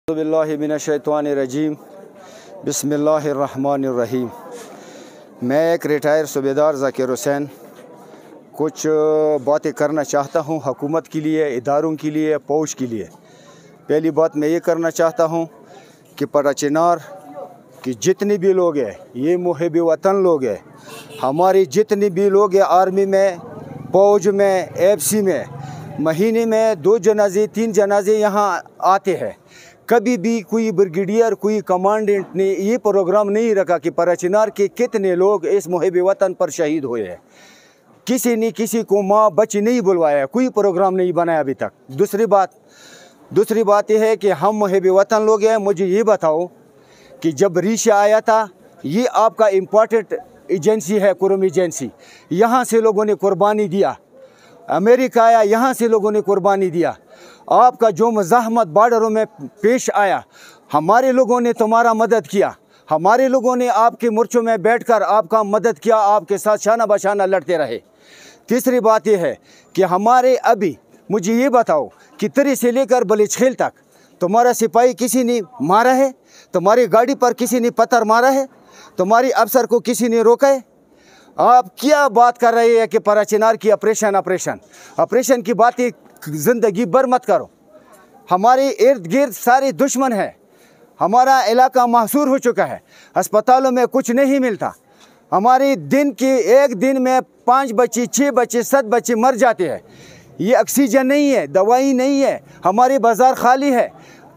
बिस्मिल्लाहिमिनश्शैतानिर्रजीम बिस्मिल्लाहिर्रहमानिर्रहीम। मैं एक रिटायर सूबेदार ज़ाकिर हुसैन कुछ बातें करना चाहता हूँ हुकूमत के लिए, इदारों के लिए, फ़ौज के लिए। पहली बात मैं ये करना चाहता हूँ कि पटाचिनार कि जितने भी लोग हैं, ये मुहिब वतन लोग हैं, हमारे जितने भी लोग हैं आर्मी में, फ़ौज में, एफसी में, महीने में 2 जनाजे 3 जनाजे यहाँ आते हैं। कभी भी कोई ब्रिगेडियर, कोई कमांडेंट ने ये प्रोग्राम नहीं रखा कि पटाचिनार के कितने लोग इस मुहिब वतन पर शहीद हुए हैं। किसी ने किसी को माँ बच्ची नहीं बुलवाया, कोई प्रोग्राम नहीं बनाया अभी तक। दूसरी बात यह है कि हम मुहिब वतन लोग हैं। मुझे ये बताओ कि जब रीशा आया था, ये आपका इम्पोर्टेंट एजेंसी है, कुरम एजेंसी, यहाँ से लोगों ने कुर्बानी दिया। अमेरिका आया, यहाँ से लोगों ने कुर्बानी दिया। आपका जो मज़ाहमत बॉर्डरों में पेश आया, हमारे लोगों ने तुम्हारा मदद किया। हमारे लोगों ने आपके मोर्चों में बैठकर आपका मदद किया, आपके साथ शाना बशाना लड़ते रहे। तीसरी बात यह है कि हमारे अभी मुझे ये बताओ कि तरी से लेकर बलिचखेल तक तुम्हारा सिपाही किसी ने मारा है? तुम्हारी गाड़ी पर किसी ने पत्थर मारा है? तुम्हारी अफसर को किसी ने रोका है? आप क्या बात कर रहे हैं कि पटाचिनार की ऑपरेशन की बातें ज़िंदगी भर मत करो। हमारे इर्द गिर्द सारे दुश्मन हैं। हमारा इलाका महसूर हो चुका है। अस्पतालों में कुछ नहीं मिलता। हमारे एक दिन में 5 बच्चे, 6 बच्चे, 7 बच्चे मर जाते हैं। ये ऑक्सीजन नहीं है, दवाई नहीं है, हमारे बाज़ार खाली है।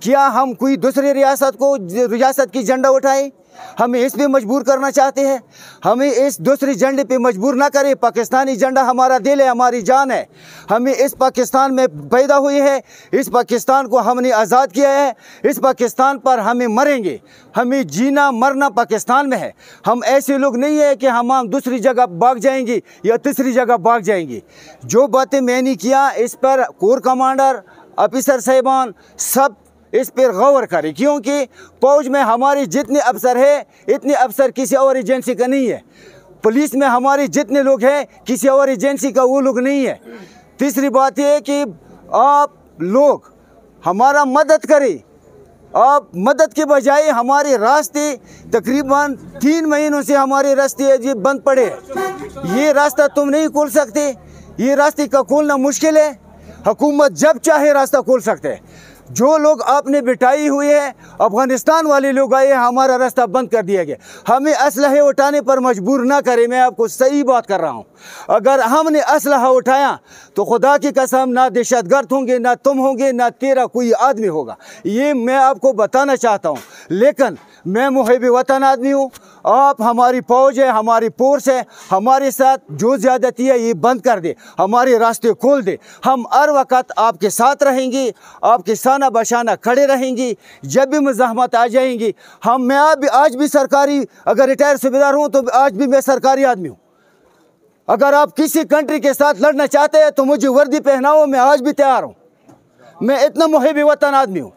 क्या हम कोई दूसरी रियासत की झंडा उठाएं? हमें इस पे मजबूर करना चाहते हैं? हमें इस दूसरी झंडे पे मजबूर ना करें। पाकिस्तानी झंडा हमारा दिल है, हमारी जान है। हमें इस पाकिस्तान में पैदा हुए हैं, इस पाकिस्तान को हमने आज़ाद किया है, इस पाकिस्तान पर हमें मरेंगे। हमें जीना मरना पाकिस्तान में है। हम ऐसे लोग नहीं है कि हम दूसरी जगह भाग जाएंगे या तीसरी जगह भाग जाएंगे। जो बातें मैंने किया, इस पर कोर कमांडर, ऑफिसर साहिबान सब इस पर गौर करें, क्योंकि फ़ौज में हमारे जितने अफसर हैं, इतने अफसर किसी और एजेंसी का नहीं है। पुलिस में हमारे जितने लोग हैं, किसी और एजेंसी का वो लोग नहीं है। तीसरी बात यह है कि आप लोग हमारा मदद करें। आप मदद के बजाय हमारे रास्ते तकरीबन 3 महीनों से हमारे रास्ते अजीब बंद पड़े हैं। ये रास्ता तुम नहीं खोल सकते, ये रास्ते का खोलना मुश्किल है। हुकूमत जब चाहे रास्ता खोल सकते हैं। जो लोग आपने बिठाई हुई है, अफ़गानिस्तान वाले लोग आए, हमारा रास्ता बंद कर दिया गया। हमें असलहे उठाने पर मजबूर ना करें। मैं आपको सही बात कर रहा हूँ। अगर हमने असलहा उठाया तो खुदा की कसम ना दहशतगर्द होंगे, ना तुम होंगे, ना तेरा कोई आदमी होगा। ये मैं आपको बताना चाहता हूँ। लेकिन मैं मुहिब वतन आदमी हूँ। आप हमारी फ़ौज है, हमारी फोर्स है, हमारे साथ जो ज़्यादती है ये बंद कर दे, हमारे रास्ते खोल दे। हम हर वक्त आपके साथ रहेंगे, आपके शाना बशाना खड़े रहेंगे। जब भी मज़ाहमत आ जाएंगी, मैं आज भी सरकारी, अगर रिटायर सूबेदार हूँ तो आज भी मैं सरकारी आदमी हूँ। अगर आप किसी कंट्री के साथ लड़ना चाहते हैं तो मुझे वर्दी पहनाओ, मैं आज भी तैयार हूँ। मैं इतना मुहिब वतन आदमी हूँ।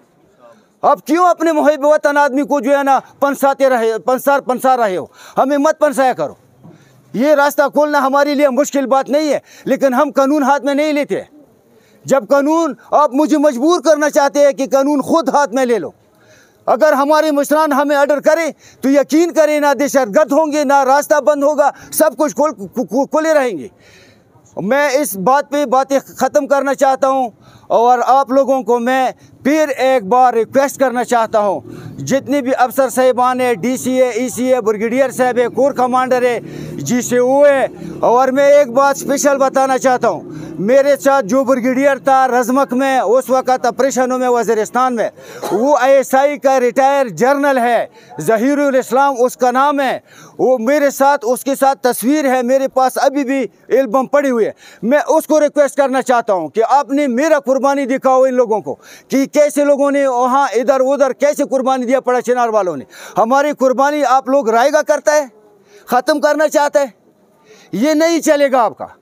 आप क्यों अपने मुहिब वतन आदमी को जो है ना पंसा रहे हो? हमें मत पंसाया करो। ये रास्ता खोलना हमारे लिए मुश्किल बात नहीं है, लेकिन हम कानून हाथ में नहीं लेते। जब कानून, आप मुझे मजबूर करना चाहते हैं कि कानून खुद हाथ में ले लो। अगर हमारे मुशरान हमें ऑर्डर करें तो यकीन करें, ना दहशतगर्द होंगे, ना रास्ता बंद होगा, सब कुछ खुले रहेंगे। मैं इस बात पे बातें ख़त्म करना चाहता हूँ और आप लोगों को मैं फिर एक बार रिक्वेस्ट करना चाहता हूँ। जितने भी अफसर साहिबान है, DC है, EC है, ब्रिगेडियर साहब है, कोर कमांडर है, GCO है, और मैं एक बात स्पेशल बताना चाहता हूँ। मेरे साथ जो ब्रिगेडियर था रजमक में, उस वक़्त ऑपरेशनों में वज़ीरिस्तान में, वो ISI का रिटायर जर्नल है, ज़हीरुल इस्लाम उसका नाम है। वो मेरे साथ, उसके साथ तस्वीर है मेरे पास, अभी भी एल्बम पड़ी हुई है। मैं उसको रिक्वेस्ट करना चाहता हूँ कि आपने मेरा कुर्बानी दिखाओ इन लोगों को, कि कैसे लोगों ने वहाँ इधर उधर कैसे कुर्बानी दिया। पटाचिनार वालों ने हमारी कुर्बानी आप लोग रायगा करता है, ख़त्म करना चाहता है। ये नहीं चलेगा आपका।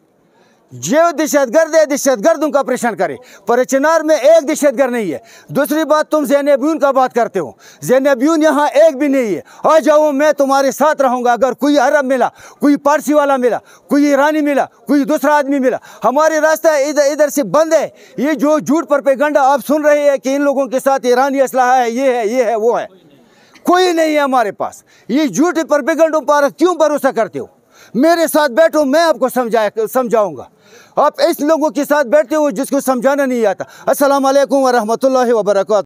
जो दहशतगर्द है दहशतगर्दों का ऑपरेशन करे, पर चिनार में एक दहशतगर्द नहीं है। दूसरी बात, तुम ज़ैनबियून का बात करते हो, ज़ैनबियून यहाँ एक भी नहीं है। आ जाओ, मैं तुम्हारे साथ रहूँगा। अगर कोई अरब मिला, कोई पारसी वाला मिला, कोई ईरानी मिला, कोई दूसरा आदमी मिला, हमारे रास्ता इधर से बंद है। ये जो झूठ प्रोपेगेंडा आप सुन रहे हैं कि इन लोगों के साथ ईरानी असलहा है, ये है वो है, कोई नहीं है हमारे पास। ये झूठे प्रोपेगेंडों पर क्यों भरोसा करते हो? मेरे साथ बैठो, मैं आपको समझाऊंगा। आप इस लोगों के साथ बैठते हो जिसको समझाना नहीं आता। अस्सलाम वालेकुम व रहमतुल्लाहि व बरकातहू।